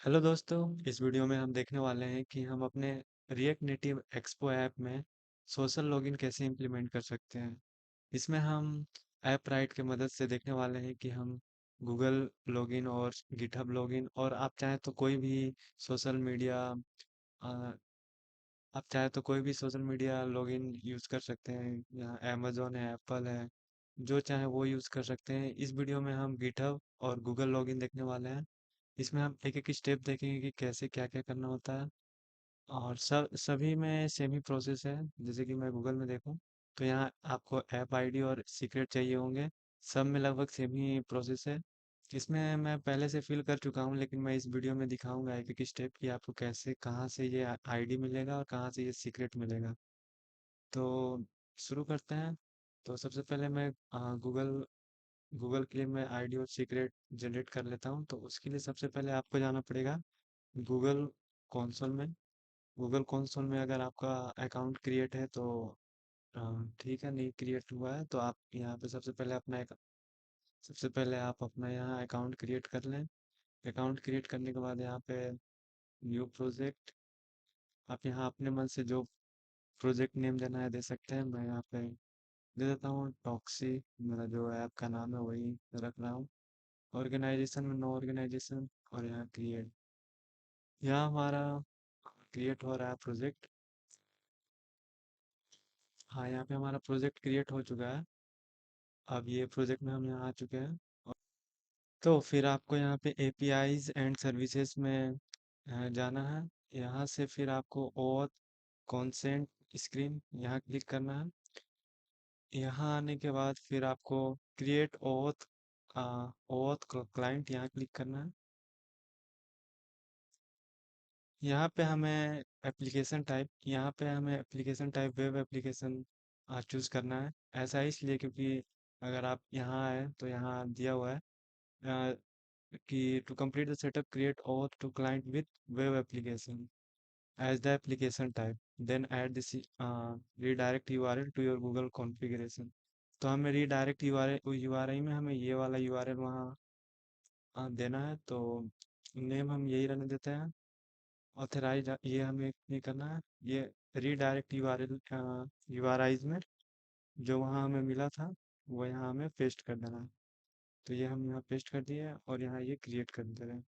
Hello दोस्तों। इस video में हम देखने वाले हैं कि हम अपने रिएक्ट नेटिव एक्सपो ऐप में सोशल लॉगिन कैसे इम्प्लीमेंट कर सकते हैं। इसमें हम ऐप राइट की मदद से देखने वाले हैं कि हम गूगल लॉगिन और गिटहब लॉगिन और आप चाहें तो कोई भी सोशल मीडिया आप चाहे तो कोई भी सोशल मीडिया लॉगिन यूज़ कर सकते हैं। यहाँ अमेजोन है, एप्पल है, जो चाहे वो यूज़ कर सकते हैं। इस वीडियो में हम गिटहब और गूगल लॉगिन देखने वाले हैं। इसमें हम एक एक स्टेप देखेंगे कि कैसे क्या क्या करना होता है। और सभी में सेम ही प्रोसेस है। जैसे कि मैं गूगल में देखूं तो यहाँ आपको ऐप आईडी और सीक्रेट चाहिए होंगे। सब में लगभग सेम ही प्रोसेस है। इसमें मैं पहले से फिल कर चुका हूँ, लेकिन मैं इस वीडियो में दिखाऊंगा एक एक स्टेप कि आपको कैसे कहाँ से ये आईडी मिलेगा और कहाँ से ये सीक्रेट मिलेगा। तो शुरू करते हैं। तो सबसे पहले मैं गूगल गूगल के लिए मैं आईडी और सीक्रेट जनरेट कर लेता हूँ। तो उसके लिए सबसे पहले आपको जाना पड़ेगा गूगल कंसोल में। गूगल कंसोल में अगर आपका अकाउंट क्रिएट है तो अ, ठीक है, नहीं क्रिएट हुआ है तो आप यहाँ पे सबसे पहले आप अपना यहाँ अकाउंट क्रिएट कर लें। अकाउंट क्रिएट करने के बाद यहाँ पे न्यू प्रोजेक्ट, आप यहाँ अपने मन से जो प्रोजेक्ट नेम देना है दे सकते हैं। मैं यहाँ पे दे देता हूँ टॉक्सी, मेरा जो ऐप का नाम है वही रख रहा हूँ। ऑर्गेनाइजेशन में नो ऑर्गेनाइजेशन, और यहाँ क्रिएट। यहाँ हमारा क्रिएट हो रहा है प्रोजेक्ट। हाँ, यहाँ पे हमारा प्रोजेक्ट क्रिएट हो चुका है। अब ये प्रोजेक्ट में हम यहाँ आ चुके हैं। तो फिर आपको यहाँ पे एपीआईज एंड सर्विसेज में जाना है। यहाँ से फिर आपको ऑथ कॉन्सेंट स्क्रीन यहाँ क्लिक करना है। यहाँ आने के बाद फिर आपको क्रिएट ऑथ क्लाइंट यहाँ क्लिक करना है। यहाँ पे हमें application type web application choose करना है। ऐसा इसलिए क्योंकि अगर आप यहाँ आए तो यहाँ दिया हुआ है अ, कि to complete the setup create auth two client with web application as the application type, then add this redirect URL to your Google configuration। तो हमें redirect URL में हमें ये वाला URL वहाँ देना है। तो नेम हम यही रहने देते हैं। ऑथराइज ये हमें नहीं करना है। ये रीडायरेक्ट यूआरआईज में जो वहाँ हमें मिला था वो यहाँ हमें पेस्ट कर देना है। तो ये हम यहाँ पेस्ट कर दिए और यहाँ ये क्रिएट कर दे रहे हैं।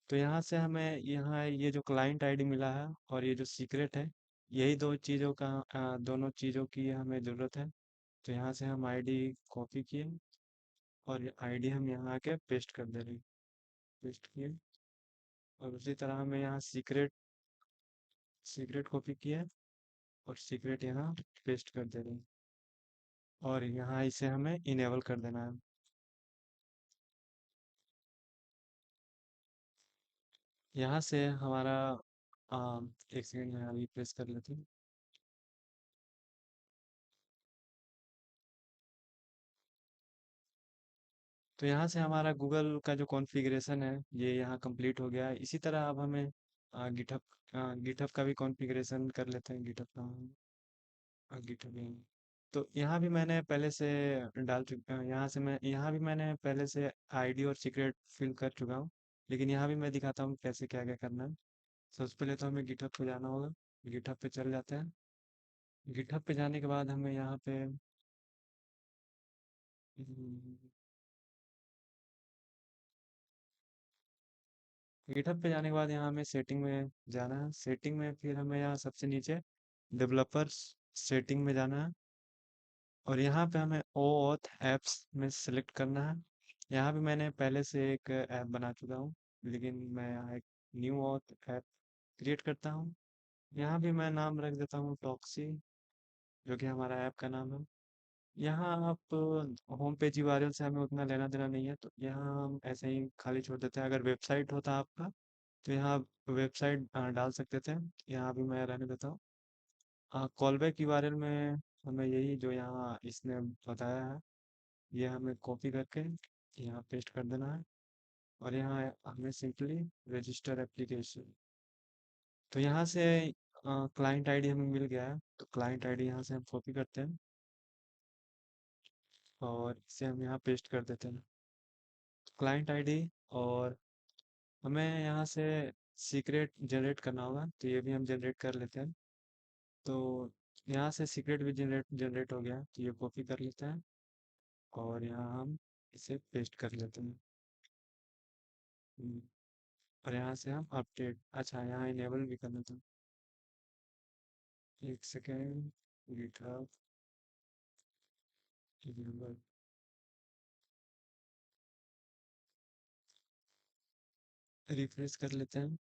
तो यहाँ से हमें यहाँ ये जो क्लाइंट आईडी मिला है और ये जो सीक्रेट है, यही दोनों चीज़ों की हमें ज़रूरत है। तो यहाँ से हम आईडी कॉपी किए और आईडी हम यहाँ आके पेस्ट कर दे रहे हैं। पेस्ट किए और उसी तरह हमें यहाँ सीक्रेट सीक्रेट कॉपी किया और सीक्रेट यहाँ पेस्ट कर दे रहे हैं। और यहाँ इसे हमें इनेबल कर देना है। यहाँ से हमारा एक सेकेंड यहाँ रिफ्रेश कर लेते हैं। तो यहाँ से हमारा गूगल का जो कॉन्फ़िगरेशन है ये यहाँ कंप्लीट हो गया है। इसी तरह अब हमें गिटहब गिटहब का भी कॉन्फ़िगरेशन कर लेते हैं। गिटहब का गिटहब तो यहाँ भी मैंने पहले से यहाँ भी मैंने पहले से आईडी और सीक्रेट फिल कर चुका हूँ। लेकिन यहाँ भी मैं दिखाता हूँ कैसे क्या क्या करना है। सबसे पहले तो हमें गिटहब पे जाना होगा। गिटहब पे चल जाते हैं। गिटहब पे जाने के बाद हमें यहाँ पे गिटहब पे जाने के बाद यहाँ हमें सेटिंग में जाना है। सेटिंग में फिर हमें यहाँ सबसे नीचे डेवलपर्स सेटिंग में जाना है। और यहाँ पे हमें OAuth एप्स में सेलेक्ट करना है। यहाँ भी मैंने पहले से एक ऐप बना चुका हूँ, लेकिन मैं यहाँ एक न्यू ऑथ ऐप क्रिएट करता हूँ। यहाँ भी मैं नाम रख देता हूँ टॉक्सी, जो कि हमारा ऐप का नाम है। यहाँ आप होम पेज यूआरएल से हमें उतना लेना देना नहीं है, तो यहाँ हम ऐसे ही खाली छोड़ देते हैं। अगर वेबसाइट होता आपका तो यहाँ वेबसाइट डाल सकते थे। यहाँ भी मैं रहने देता हूँ। कॉल बैक यूआरएल में हमें यही जो यहाँ इसने बताया है ये हमें कॉपी करके यहाँ पेस्ट कर देना है। और यहाँ हमें सिंपली रजिस्टर एप्लीकेशन। तो यहाँ से क्लाइंट आईडी हमें मिल गया है, तो क्लाइंट आईडी यहाँ से हम कॉपी करते हैं और इसे हम यहाँ पेस्ट कर देते हैं। क्लाइंट आईडी, और हमें यहाँ से सीक्रेट जनरेट करना होगा, तो ये भी हम जनरेट कर लेते हैं। तो यहाँ से सीक्रेट भी जनरेट जनरेट हो गया, तो ये कॉपी कर लेते हैं और यहाँ हम इसे पेस्ट कर लेते हैं। हम्म, और यहाँ से हम अपडेट, अच्छा यहाँ इनेबल भी कर लेते हैं। एक सेकेंड, गिटहब इनेबल, रिफ्रेश कर लेते हैं।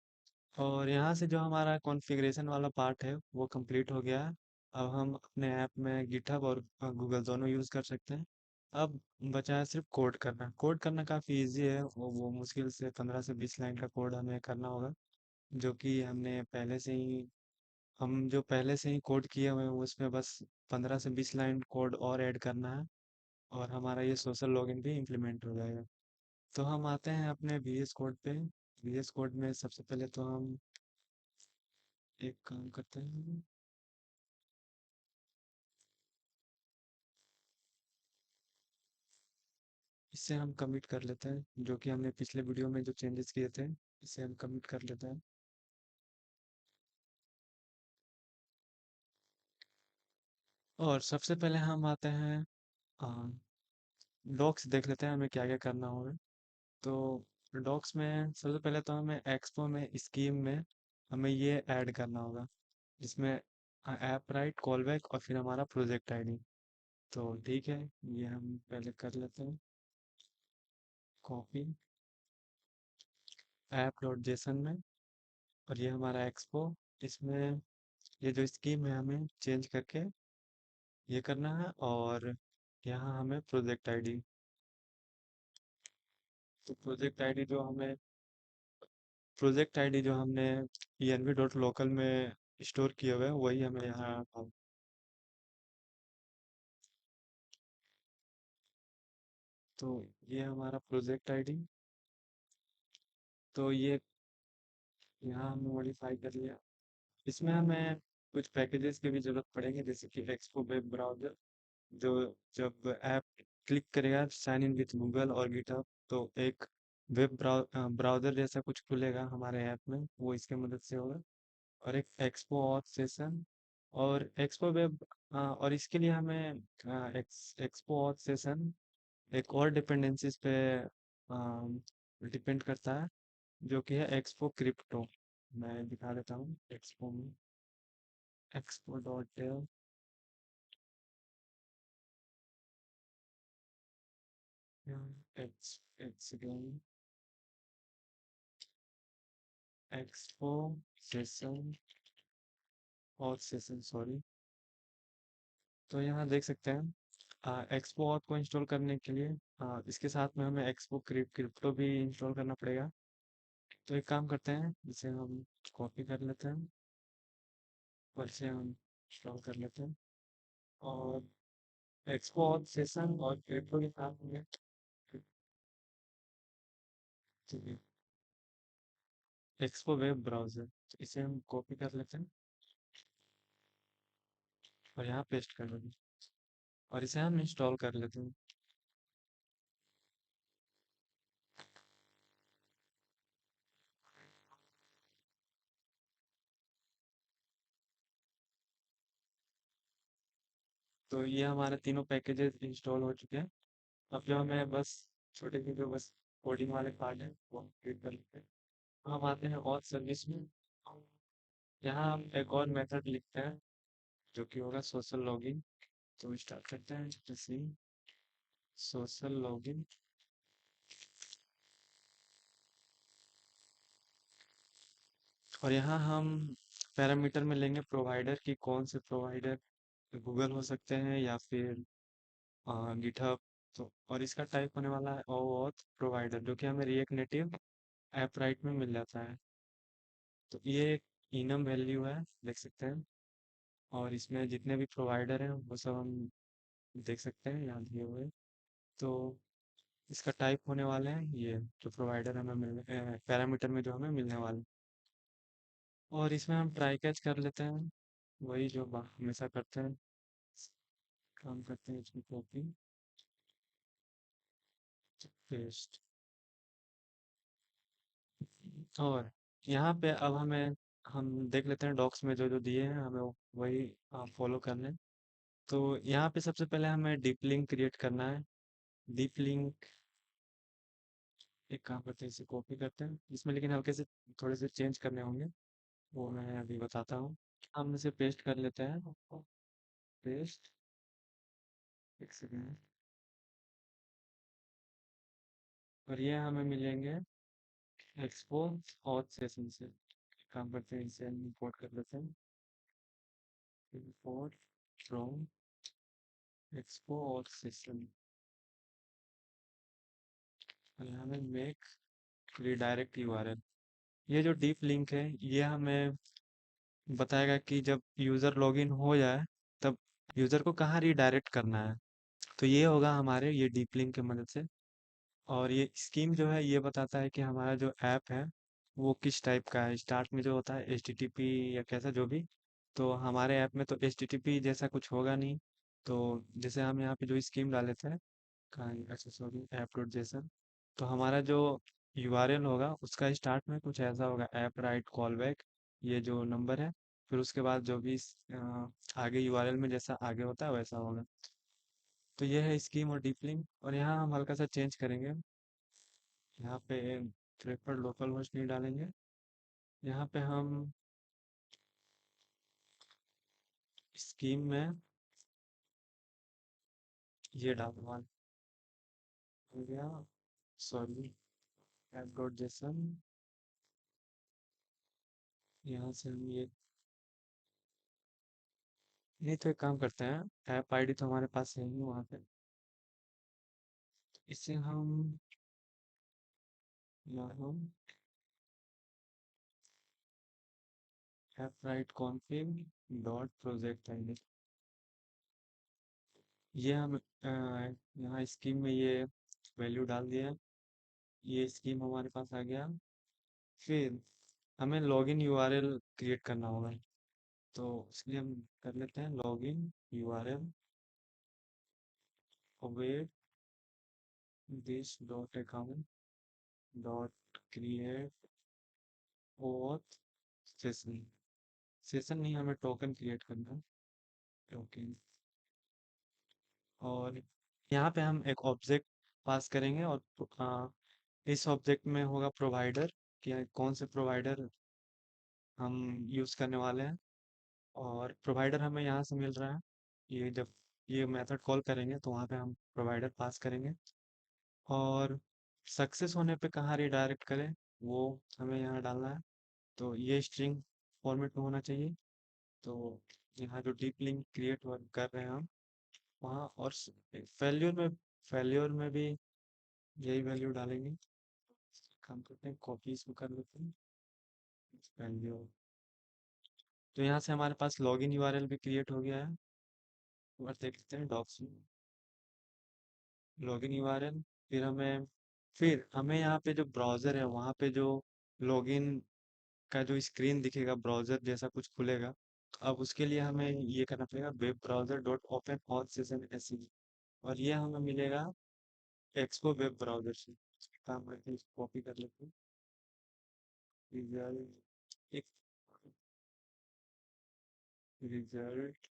और यहाँ से जो हमारा कॉन्फ़िगरेशन वाला पार्ट है वो कंप्लीट हो गया है। अब हम अपने ऐप में गिटहब और गूगल दोनों यूज़ कर सकते हैं। अब बचा है सिर्फ कोड करना। कोड करना काफ़ी इजी है, वो मुश्किल से 15 से 20 लाइन का कोड हमें करना होगा, जो कि हम जो पहले से ही कोड किए हुए हैं उसमें बस 15 से 20 लाइन कोड और ऐड करना है, और हमारा ये सोशल लॉगिन भी इम्प्लीमेंट हो जाएगा। तो हम आते हैं अपने VS कोड पे। VS कोड में सबसे पहले तो हम एक काम करते हैं, इसे हम कमिट कर लेते हैं, जो कि हमने पिछले वीडियो में जो चेंजेस किए थे, इसे हम कमिट कर लेते हैं। और सबसे पहले हम आते हैं, डॉक्स देख लेते हैं हमें क्या क्या करना होगा। तो डॉक्स में सबसे पहले तो हमें एक्सपो में स्कीम में हमें ये ऐड करना होगा, जिसमें ऐप राइट कॉल बैक और फिर हमारा प्रोजेक्ट आईडी। तो ठीक है, ये हम पहले कर लेते हैं, कॉपी ऐप डॉट जेसन में। और ये हमारा एक्सपो, इसमें ये जो स्कीम है हमें चेंज करके ये करना है। और यहाँ हमें तो प्रोजेक्ट आईडी जो हमने env डॉट लोकल में स्टोर किए हुए हैं वही हमें यहाँ तो ये हमारा प्रोजेक्ट आईडी, तो ये यहाँ हमने मॉडिफाई कर लिया। इसमें हमें कुछ पैकेजेस की भी जरूरत पड़ेगी, जैसे कि एक्सपो वेब ब्राउजर, जो जब ऐप क्लिक करेगा साइन इन विथ गूगल और गिटहब, तो एक ब्राउजर जैसा कुछ खुलेगा हमारे ऐप में, वो इसके मदद से होगा। और एक एक्सपो ऑथ सेशन और एक्सपो वेब, और इसके लिए हमें एक्सपो ऑथ सेशन एक और डिपेंडेंसीज पे डिपेंड करता है, जो कि है एक्सपो क्रिप्टो। मैं दिखा देता हूँ एक्सपो में, expo dot x x expo session और सेशन, सॉरी। तो यहाँ देख सकते हैं एक्सपो ऑथ को इंस्टॉल करने के लिए इसके साथ में हमें एक्सपो क्रिप्टो भी इंस्टॉल करना पड़ेगा। तो एक काम करते हैं, इसे हम कॉपी कर लेते हैं और इसे हम इंस्टॉल कर लेते हैं। और एक्सपो ऑथ सेशन और क्रिप्टो के साथ में एक्सपो वेब ब्राउजर, तो इसे हम कॉपी कर लेते हैं और यहाँ पेस्ट कर देंगे, और इसे हम इंस्टॉल कर लेते हैं। तो ये हमारे तीनों पैकेजेस इंस्टॉल हो चुके हैं। अब जो हमें बस छोटे के जो बस कोडिंग वाले पार्ट है वो हम क्लिक कर लेते हैं। हम आते हैं और सर्विस में। यहाँ हम एक और मेथड लिखते हैं, जो कि होगा सोशल लॉगिन। तो स्टार्ट करते हैं, जैसे सोशल लॉगिन। और यहाँ हम पैरामीटर में लेंगे प्रोवाइडर की, कौन से प्रोवाइडर, गूगल हो सकते हैं या फिर गिटहब। तो और इसका टाइप होने वाला है OAuth प्रोवाइडर, जो कि हमें रिएक्ट नेटिव ऐप राइट में मिल जाता है। तो ये एक इनम वैल्यू है, देख सकते हैं। और इसमें जितने भी प्रोवाइडर हैं वो सब हम देख सकते हैं यहाँ दिए हुए। तो इसका टाइप होने वाले हैं ये जो प्रोवाइडर हमें मिलने पैरामीटर में जो हमें मिलने वाले हैं। और इसमें हम ट्राई कैच कर लेते हैं, वही जो हमेशा करते हैं, काम करते हैं, इसमें कॉपी पेस्ट। और यहाँ पे अब हम देख लेते हैं डॉक्स में जो जो दिए हैं हमें वही फॉलो करना है। तो यहाँ पे सबसे पहले हमें डीप लिंक क्रिएट करना है। डीप लिंक एक काम करते हैं, इसे कॉपी करते हैं, इसमें लेकिन हल्के से थोड़े से चेंज करने होंगे, वो मैं अभी बताता हूँ। हम इसे पेस्ट कर लेते हैं। पेस्ट, एक सेकेंड। और ये हमें मिलेंगे एक्सपो और सेशन से। काम करते हैं, इसे इंपोर्ट कर लेते हैं। इंपोर्ट फ्रॉम एक्सपो और सेशन। और यहाँ में मेक रिडायरेक्ट यूआरएल। ये जो डीप लिंक है ये हमें बताएगा कि जब यूज़र लॉगिन हो जाए तब यूज़र को कहाँ रिडायरेक्ट करना है। तो ये होगा हमारे ये डीप लिंक की मदद से। और ये स्कीम जो है ये बताता है कि हमारा जो ऐप है वो किस टाइप का है। स्टार्ट में जो होता है HTTP या कैसा जो भी, तो हमारे ऐप में तो HTTP जैसा कुछ होगा नहीं। तो जैसे हम यहाँ पे जो स्कीम डाले थे, कहाँ है? अच्छा सॉरी, ऐप डॉट जेसन। तो हमारा जो यूआरएल होगा उसका स्टार्ट में कुछ ऐसा होगा, ऐप राइट कॉल बैक, ये जो नंबर है। फिर उसके बाद जो भी आगे यूआरएल में जैसा आगे होता है वैसा होगा। तो ये है स्कीम और डीप लिंक। और यहाँ हम हल्का सा चेंज करेंगे। यहाँ पे प्रेफर्ड लोकल होस्ट नहीं डालेंगे। यहाँ पे हम स्कीम में ये डालूंगा, हो गया, सॉरी, ऐप डॉट जेसन। यहाँ से हम ये, नहीं तो एक काम करते हैं, ऐप आईडी तो हमारे पास है ही वहाँ पे। इसे हम यहाँ हम app right config dot project ID, ये हम यहाँ स्कीम में ये वैल्यू डाल दिया। ये स्कीम हमारे पास आ गया। फिर हमें लॉगिन यूआरएल क्रिएट करना होगा। तो इसलिए हम कर लेते हैं login URL await this dot account dot create oath session. Session नहीं, हमें टोकन क्रिएट करना है, टोकन। और यहाँ पे हम एक ऑब्जेक्ट पास करेंगे और इस ऑब्जेक्ट में होगा प्रोवाइडर, कि कौन से प्रोवाइडर हम यूज़ करने वाले हैं। और प्रोवाइडर हमें यहाँ से मिल रहा है। ये जब ये मेथड कॉल करेंगे तो वहाँ पे हम प्रोवाइडर पास करेंगे। और सक्सेस होने पे कहाँ रिडायरेक्ट करें वो हमें यहाँ डालना है। तो ये स्ट्रिंग फॉर्मेट में होना चाहिए। तो यहाँ जो डीप लिंक क्रिएट कर रहे हैं हम वहाँ, और फेल्योर में भी यही वैल्यू डालेंगे। काम करते हैं, कॉपी इसको कर लेते हैं, फेल्योर। तो यहाँ से हमारे पास लॉगिन यूआरएल भी क्रिएट हो गया है। और देख लेते हैं डॉक्स में लॉगिन यूआरएल। फिर हमें यहाँ पे जो ब्राउज़र है वहाँ पे जो लॉगिन का जो स्क्रीन दिखेगा ब्राउज़र जैसा कुछ खुलेगा। अब उसके लिए हमें ये करना पड़ेगा, web browser dot open auth session एसई। और ये हमें मिलेगा एक्सपो वेब ब्राउज़र से। काम करके इसको कॉपी कर लेते हैं, रिजल्ट, एक रिजल्ट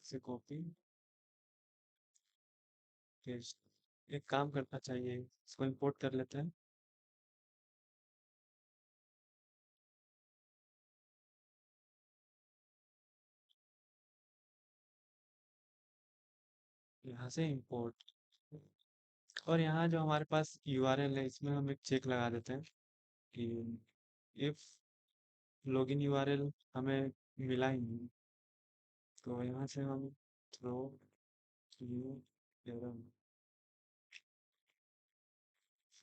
से कॉपी पेस्ट। एक काम करना चाहिए, इसको इंपोर्ट कर लेते हैं। यहाँ से इंपोर्ट। और यहाँ जो हमारे पास यूआरएल है इसमें हम एक चेक लगा देते हैं कि इफ लॉगिन यूआरएल हमें मिला ही नहीं। तो यहाँ से हम throw new error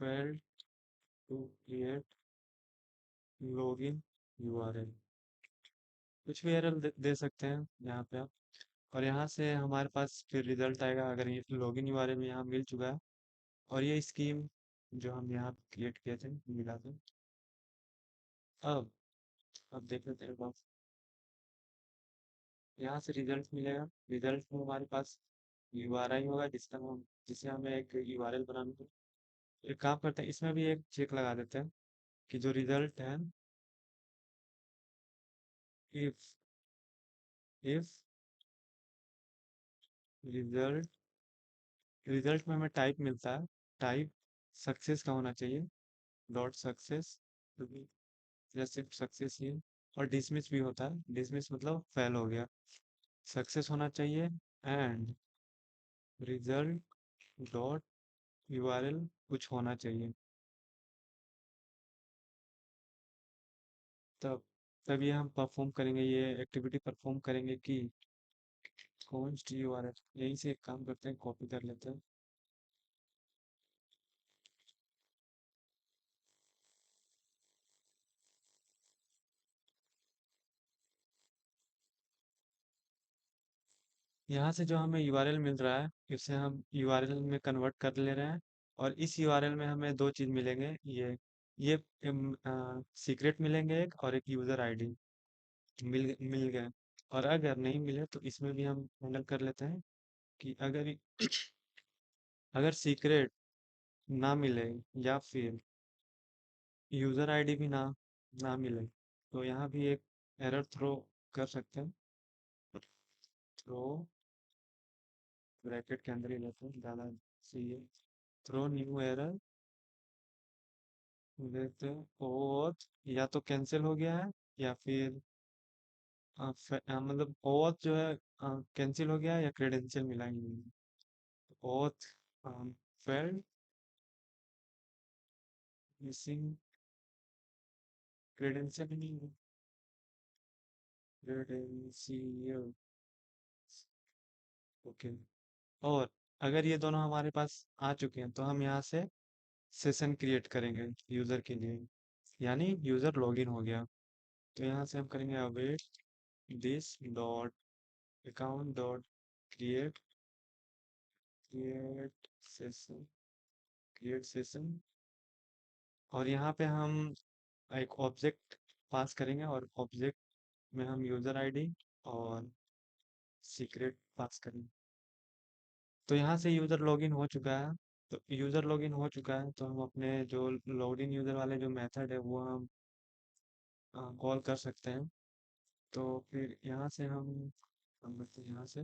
failed to create login URL, कुछ भी एरर दे सकते हैं यहाँ पे आप। और यहाँ से हमारे पास फिर रिजल्ट आएगा अगर ये लॉगिन यूआरएल में यहाँ मिल चुका है। और ये स्कीम जो हम यहाँ क्रिएट किए थे मिला था। अब अब देख लेते हैं बस, यहाँ से रिजल्ट मिलेगा। रिजल्ट में हमारे पास यूआरएल होगा जिसका हम जिसे हमें एक यूआरएल बनाना है। एक काम करते हैं, इसमें भी एक चेक लगा देते हैं कि जो रिजल्ट है, इफ इफ रिजल्ट रिजल्ट में हमें टाइप मिलता है, टाइप सक्सेस का होना चाहिए, डॉट सक्सेस, या सिर्फ सक्सेस ही है। और डिसमिस भी होता है, डिसमिस मतलब फेल हो गया। सक्सेस होना चाहिए एंड रिजल्ट डॉट यूआरएल कुछ होना चाहिए। तब तब ये हम परफॉर्म करेंगे, ये एक्टिविटी परफॉर्म करेंगे कि कॉन्स्ट यूआरएल, यहीं से एक काम करते हैं, कॉपी कर लेते हैं। यहाँ से जो हमें यूआरएल मिल रहा है, इसे हम यूआरएल में कन्वर्ट कर ले रहे हैं। और इस यूआरएल में हमें दो चीज मिलेंगे, ये सीक्रेट मिलेंगे एक, और एक यूजर आईडी मिल मिल गए। और अगर नहीं मिले तो इसमें भी हम हैंडल कर लेते हैं कि अगर सीक्रेट ना मिले या फिर यूजर आईडी भी ना ना मिले, तो यहाँ भी एक एरर थ्रो कर सकते हैं। थ्रो ब्रैकेट के अंदर ही लेते हैं, ज़्यादा सही है। थ्रो न्यू एरर देते हैं, ओथ या तो कैंसिल हो गया है, या फिर मतलब ओथ जो है कैंसिल हो गया है, या क्रेडेंशियल मिला ही नहीं। ओथ फेल्ड, मिसिंग क्रेडेंशियल ही नहीं, क्रेडेंशियल, ओके। और अगर ये दोनों हमारे पास आ चुके हैं, तो हम यहाँ से सेशन क्रिएट करेंगे यूज़र के लिए, यानी यूज़र लॉगिन हो गया। तो यहाँ से हम करेंगे await this dot account dot create create session create session. और यहाँ पे हम एक ऑब्जेक्ट पास करेंगे, और ऑब्जेक्ट में हम यूज़र आईडी और सीक्रेट पास करेंगे। तो यहाँ से यूज़र लॉगिन हो चुका है। तो यूज़र लॉगिन हो चुका है, तो हम अपने जो लॉगिन यूज़र वाले जो मेथड है वो हम कॉल कर सकते हैं। तो फिर यहाँ से हम बस यहाँ से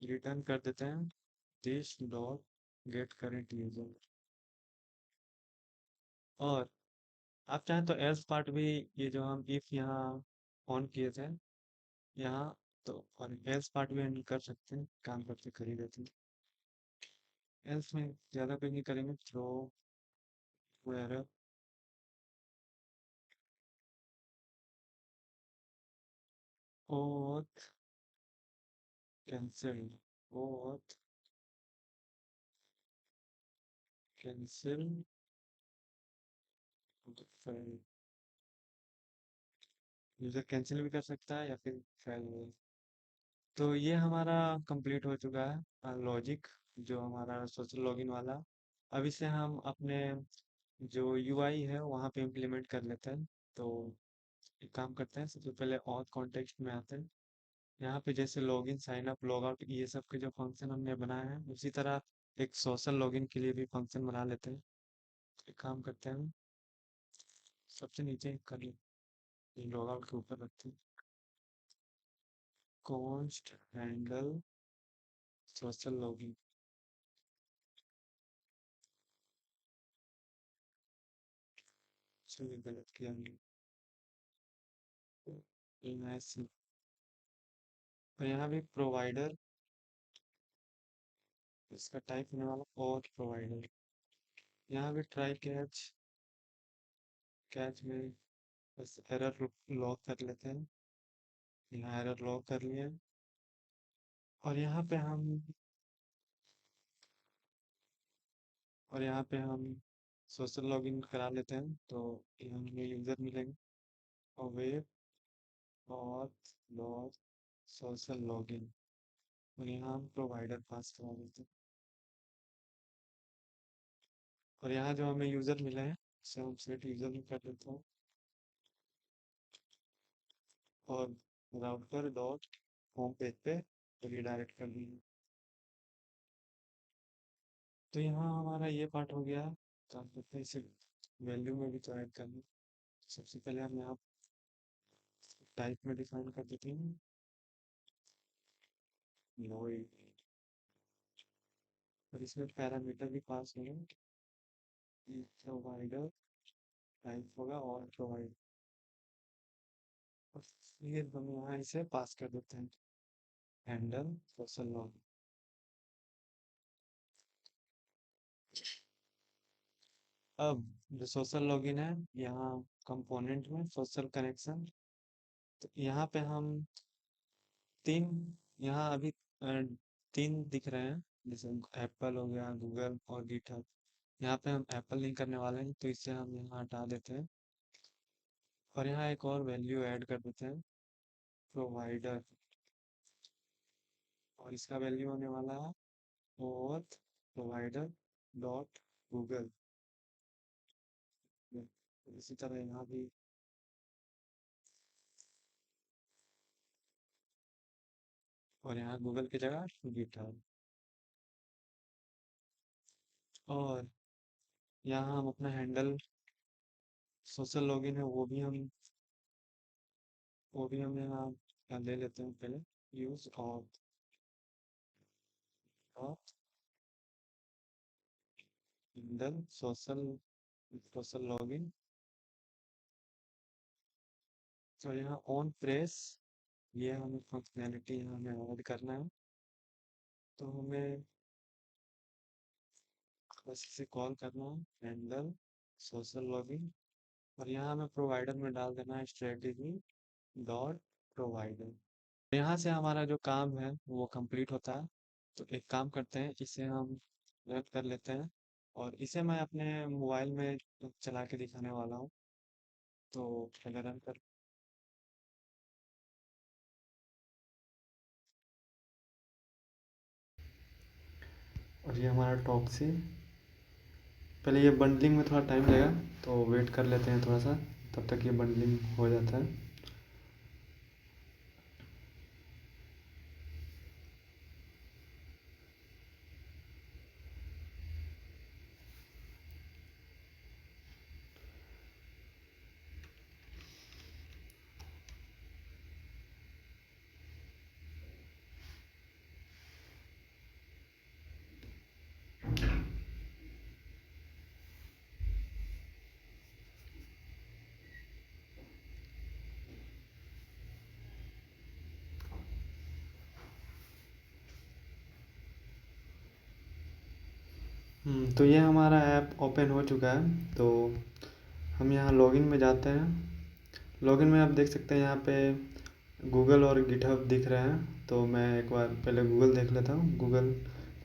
रिटर्न कर देते हैं this dot gate current user. और आप चाहें तो एल्स पार्ट भी, ये जो हम इफ यहाँ ऑन किए थे यहाँ, तो और एल्स पार्ट भी हैंडल कर सकते हैं, काम करते कर ही देते हैं। एल्स में ज़्यादा कुछ नहीं करेंगे, throw error auth cancel, auth cancel user cancel भी कर सकता है, या फिर फेल। तो ये हमारा कंप्लीट हो चुका है लॉजिक, जो हमारा सोशल लॉगिन वाला। अब इसे हम अपने जो यूआई है वहाँ पे इम्प्लीमेंट कर लेते हैं। तो एक काम करते हैं, सबसे पहले ऑथ कॉन्टेक्स्ट में आते हैं। यहाँ पे जैसे login sign up log out ये सब के जो फंक्शन हमने बनाए हैं, उसी तरह एक सोशल लॉगिन के लिए भी फंक्शन बना लेते हैं। एक काम करते हैं, सबसे नीचे कर लॉग आउट के ऊपर रखते हैं, कॉन्स्ट हैंडल सोशल लॉगिन। चलिए गलत किया हमने, ऐसे। और यहाँ भी प्रोवाइडर, इसका टाइप होने वाला और प्रोवाइडर। यहाँ भी ट्राई कैच, कैच में बस एरर लॉक कर लेते हैं। यहाँ एरर लॉक कर लिए। और यहाँ पे हम और यहाँ पे हम सोशल लॉगिन करा लेते हैं, तो यहाँ हमें यूज़र मिलेंगे, और web auth log social login. और यहाँ हम प्रोवाइडर पास करा देते हैं। और यहाँ जो हमें यूज़र मिले हैं, उसे हम सेट यूज़र में कर देते हैं, और राउटर डॉट होम पेज पे रिडायरेक्ट कर देंगे। तो यहाँ हमारा ये पार्ट हो गया। तो आप देखते हैं इसे वैल्यू में भी तो ऐड करना। सबसे पहले हम यहाँ टाइप में डिफाइन कर देते हैं नोड, और इसमें पैरामीटर भी पास होगा। प्रोवाइडर टाइप होगा और प्रोवाइड, और फिर हम यहाँ इसे पास कर देते हैं हैंडल सोशल लॉग। अब जो सोशल लॉगिन है, यहाँ कंपोनेंट में सोशल कनेक्शन, तो यहाँ पे हम तीन, यहाँ अभी तीन दिख रहे हैं, जैसे एप्पल हो गया, गूगल और गिटहब। यहाँ पे हम एप्पल नहीं करने वाले हैं, तो इसे हम यहाँ हटा देते हैं और यहाँ एक और वैल्यू ऐड कर देते हैं प्रोवाइडर, और इसका वैल्यू होने वाला है ओथ प्रोवाइडर डॉट गूगल। इसी तरह यहाँ भी, और यहाँ गूगल की जगह गिटहब, और यहाँ हम अपना हैंडल सोशल लॉगिन है वो भी हम यहाँ ले लेते हैं पहले, use of Henle social social login. तो यहाँ ऑन प्रेस, ये हमें फंक्शनैलिटी यहाँ हमें ऐड करना है, तो हमें बस इसे कॉल करना है हैंडल सोशल लॉगिन, और यहाँ हमें प्रोवाइडर में डाल देना है स्ट्रेटेजी डॉट प्रोवाइडर। यहाँ से हमारा जो काम है वो कंप्लीट होता है। तो एक काम करते हैं, इसे हम रन कर लेते हैं, और इसे मैं अपने मोबाइल में चला के दिखाने वाला हूँ। तो पहले रन कर, और ये हमारा टॉप से, पहले ये बंडलिंग में थोड़ा टाइम लगेगा, तो वेट कर लेते हैं थोड़ा सा, तब तक ये बंडलिंग हो जाता है। तो ये हमारा ऐप ओपन हो चुका है। तो हम यहाँ लॉगिन में जाते हैं। लॉगिन में आप देख सकते हैं यहाँ पे गूगल और गिटहब दिख रहे हैं। तो मैं एक बार पहले गूगल देख लेता हूँ। गूगल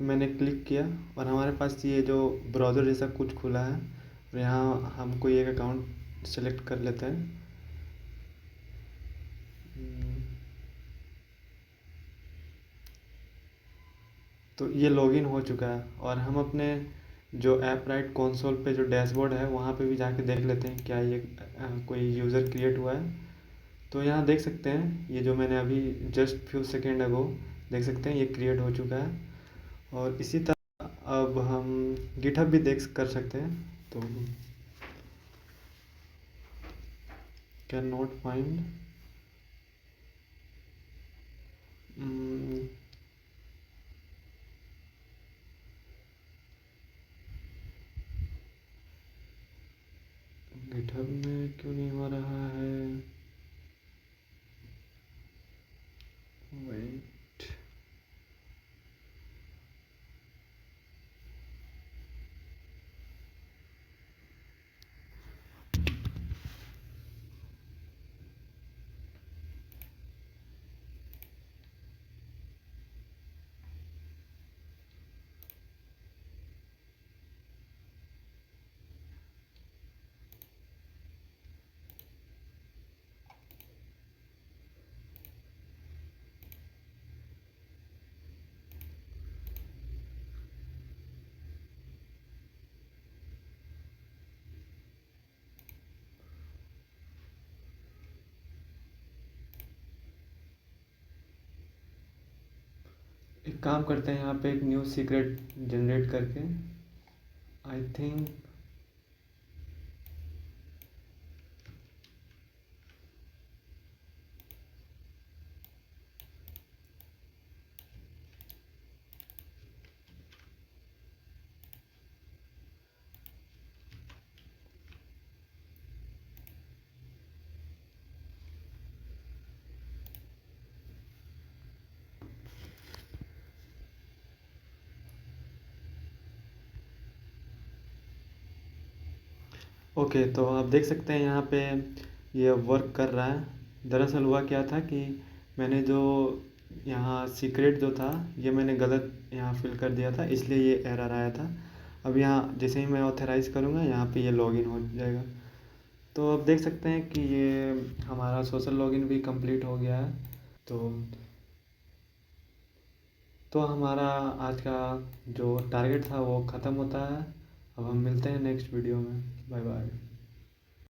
मैंने क्लिक किया, और हमारे पास ये जो ब्राउज़र जैसा कुछ खुला है, और यहाँ हम कोई एक अकाउंट सेलेक्ट कर लेते हैं। हम्म, तो ये लॉगिन हो चुका है, और हम अपने जो ऐप राइट कंसोल पे जो डैशबोर्ड है वहाँ पे भी जाके देख लेते हैं क्या ये कोई यूज़र क्रिएट हुआ है। तो यहाँ देख सकते हैं, ये जो मैंने अभी जस्ट फ्यू सेकेंड अगो देख सकते हैं, ये क्रिएट हो चुका है। और इसी तरह अब हम गिटहब भी देख कर सकते हैं। तो कैन नॉट फाइंड, गिटहब में क्यों नहीं हो रहा है, वेट। एक काम करते हैं, यहाँ पे एक न्यू सीक्रेट जनरेट करके आई थिंक ओके, तो आप देख सकते हैं यहाँ पे ये वर्क कर रहा है। दरअसल हुआ क्या था कि मैंने जो यहाँ सीक्रेट जो था ये मैंने गलत यहाँ फिल कर दिया था, इसलिए ये एरर आया था। अब यहाँ जैसे ही मैं ऑथराइज करूँगा यहाँ पे ये लॉगिन हो जाएगा। तो आप देख सकते हैं कि ये हमारा सोशल लॉगिन भी कंप्लीट हो गया है। तो हमारा आज का जो टारगेट था वो ख़त्म होता है। अब हम मिलते हैं नेक्स्ट वीडियो में। Bye bye.